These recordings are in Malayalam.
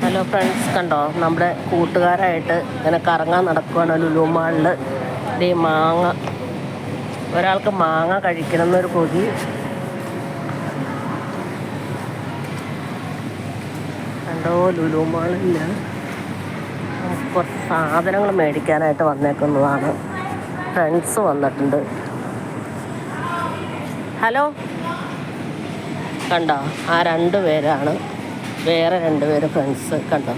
ഹലോ ഫ്രണ്ട്സ്, കണ്ടോ നമ്മുടെ കൂട്ടുകാരായിട്ട് ഇങ്ങനെ കറങ്ങാൻ നടക്കുകയാണ് ലുലു മാളിൽ. ഈ മാങ്ങ, ഒരാൾക്ക് മാങ്ങ കഴിക്കണമെന്നൊരു കൊതി. കണ്ടോ ലുലു മാളിൽ കുറച്ച് സാധനങ്ങൾ മേടിക്കാനായിട്ട് വന്നേക്കുന്നതാണ്. ഫ്രണ്ട്സ് വന്നിട്ടുണ്ട്. ഹലോ, കണ്ടോ ആ രണ്ടുപേരാണ്, വേറെ രണ്ടുപേര് ഫ്രണ്ട്സ്. കണ്ടോ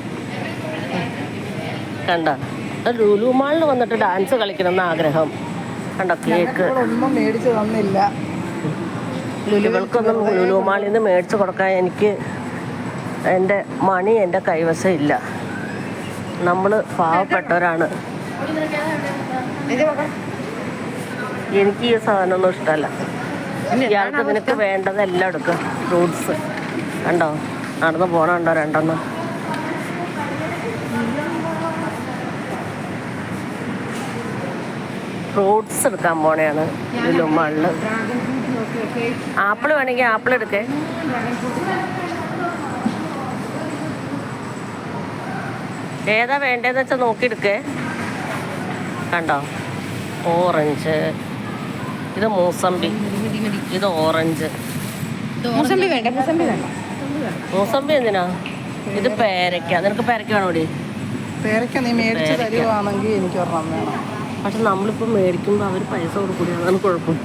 കണ്ടോ ലുലു മാളിൽ വന്നിട്ട് ഡാൻസ് കളിക്കണമെന്ന് ആഗ്രഹം. കണ്ടോ കേക്ക് ഒന്നും മേടിച്ചു തന്നില്ല. ലുലുകൾക്കൊന്നും ലുലു മാളിൽ നിന്ന് മേടിച്ച് കൊടുക്കാൻ എനിക്ക് എൻ്റെ മണി എൻ്റെ കൈവശം ഇല്ല. നമ്മൾ പാവപ്പെട്ടവരാണ്. എനിക്ക് ഈ സാധനമൊന്നും ഇഷ്ടമല്ല. ഇയാൾക്ക് നിനക്ക് വേണ്ടതെല്ലാം എടുക്കുക. ഫ്രൂട്ട്സ് കണ്ടോ, നടന്ന് പോകണുണ്ടോ രണ്ടെണ്ണം. ഫ്രൂട്ട്സ് എടുക്കാൻ പോണെയാണ് ലുലു മാളിൽ. ആപ്പിൾ വേണമെങ്കിൽ ആപ്പിൾ എടുക്കേ. ഏതാ വേണ്ടതെന്ന് വെച്ചാൽ നോക്കിയെടുക്കേ. കണ്ടോ ഓറഞ്ച്, ഇത് മൂസമ്പി, ഇത് ഓറഞ്ച്. മൂസമ്പി വേണ്ട, മൂസമ്പി വേണ്ട. മൂസമ്പി എന്തിനാ? ഇത് പേരയ്ക്ക. നിനക്ക് പേരയ്ക്ക വേണോ? പേരയ്ക്ക നീ മേടിച്ച് തരുവാണെങ്കിൽ എനിക്ക് ഒരെണ്ണം വേണം. പക്ഷെ നമ്മളിപ്പോൾ മേടിക്കുമ്പോൾ അവർ പൈസ കൊടുക്കൂല, അതാണ് കുഴപ്പം.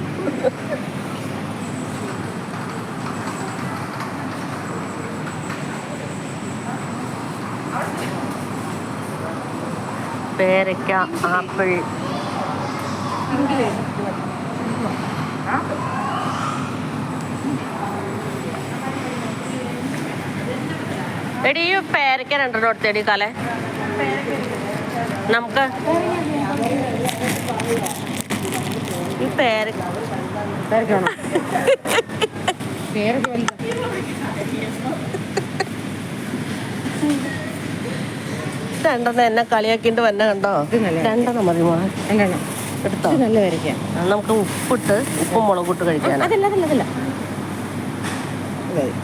പേരയ്ക്ക, ആപ്പിൾ. എടി ഈ പേരയ്ക്ക രണ്ടെണ്ണം എടുത്തേടി കാലേ. നമുക്ക് ഈ പേരയ്ക്ക രണ്ടെണ്ണം എന്നെ കളിയാക്കിണ്ട് വന്നെ. കണ്ടോ രണ്ടെണ്ണം മതി മോളെ, എടുത്തോ. നല്ല പേരയ്ക്ക. നമുക്ക് ഉപ്പിട്ട് ഉപ്പും മുളകിട്ട് കഴിക്കാൻ.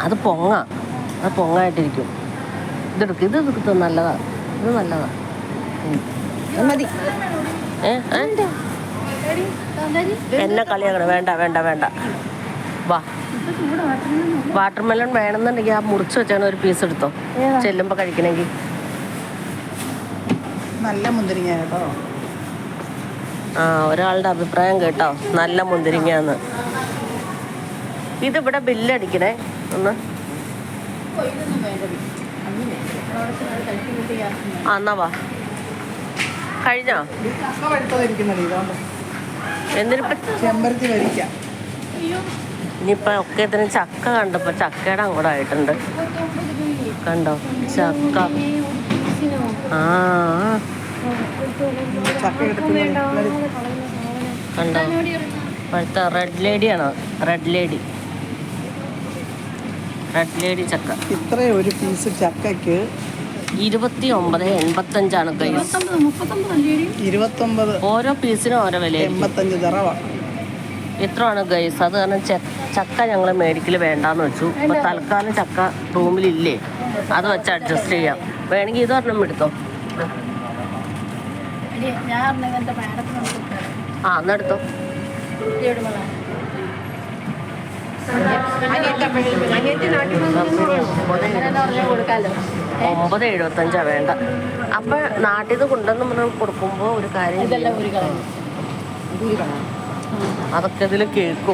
അത് പൊങ്ങ, അത് പൊങ്ങായിട്ടിരിക്കും. ഇതെടുക്കും, ഇത് എടുക്കും. നല്ലതാ, ഇത് നല്ലതാ. മതി. എന്നെ കളിയാക്കണം. വേണ്ട വേണ്ട വേണ്ട. വാ, വാട്ടർമെലൺ വേണമെന്നുണ്ടെങ്കിൽ ആ മുറിച്ച് വെച്ചാണ് ഒരു പീസ് എടുത്തോ, ചെല്ലുമ്പോൾ കഴിക്കണമെങ്കിൽ. നല്ല മുന്തിരിങ്ങ കേട്ടോ. ആ, ഒരാളുടെ അഭിപ്രായം കേട്ടോ, നല്ല മുന്തിരിങ്ങാന്ന്. ഇതിവിടെ ബില്ലടിക്കണേ ഒന്ന്. എന്നാ വാ. കഴിഞ്ഞോ? എന്തിനിപ്പോ ചെമ്പരത്തി വരിക്കാം. ഇനിയിപ്പോ ഒക്കെ ഇതിന് ചക്ക കണ്ടപ്പോ ചക്കയുടെ അങ്ങോട്ട് ആയിട്ടുണ്ട്. കണ്ടോ ചക്ക. ആ കണ്ടോ, ഇപ്പോഴത്തെ റെഡ് ലേഡിയാണോ? റെഡ് ലേഡി ചക്ക. ഇത്രയും ഒരു പീസ് ചക്കയ്ക്ക് 29.85 ഗൈസ്. 29. ഓരോ പീസിനും ഓരോ വില. 85 തറവാ. എത്രയാണ് ഗൈസ്? അത് കാരണം ചക്ക ഞങ്ങൾ മേടിക്കൽ വേണ്ടാന്ന് വെച്ചു. ഇപ്പൊ തൽക്കാലം ചക്ക റൂമിലില്ലേ, അത് വെച്ച് അഡ്ജസ്റ്റ് ചെയ്യാം. വേണമെങ്കിൽ ഇത് ഒരെണ്ണം എടുത്തോ. ആ, എന്നെടുത്തോ. 9.75 വേണ്ട. അപ്പൊ നാട്ടിൽ നിന്ന് കൊണ്ടുവന്ന് നമ്മൾ കൊടുക്കുമ്പോ ഒരു കാര്യം, അതൊക്കെ ഇതിൽ കേൾക്കും.